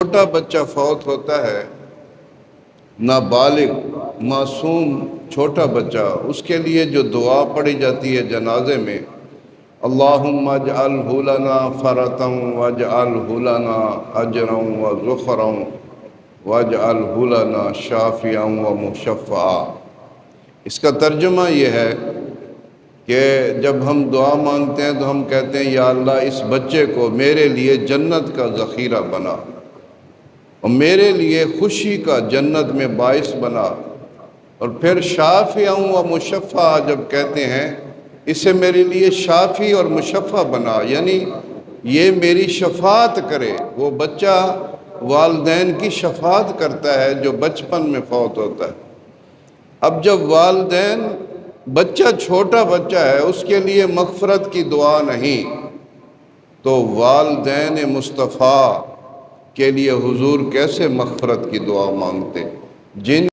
چھوٹا بچہ فوت ہوتا ہے، نابالغ معصوم چھوٹا بچہ، اس کے لیے جو دعا پڑھی جاتی ہے جنازے میں، اللہم اجعلہ لنا فرطا واجعلہ لنا اجرا وذخرا واجعلہ لنا شافعا ومشفعا۔ اس کا ترجمہ یہ ہے کہ جب ہم دعا مانگتے ہیں تو ہم کہتے ہیں یا اللہ اس بچے کو میرے لیے جنت کا ذخیرہ بنا اور میرے لیے خوشی کا جنت میں باعث بنا، اور پھر شافعا و مشفعا جب کہتے ہیں اسے میرے لیے شافی اور مشفع بنا، یعنی یہ میری شفاعت کرے۔ وہ بچہ والدین کی شفاعت کرتا ہے جو بچپن میں فوت ہوتا ہے۔ اب جب والدین، بچہ چھوٹا بچہ ہے، اس کے لیے مغفرت کی دعا نہیں، تو والدین مصطفیٰ کے لیے حضور کیسے مغفرت کی دعا مانگتے؟ جن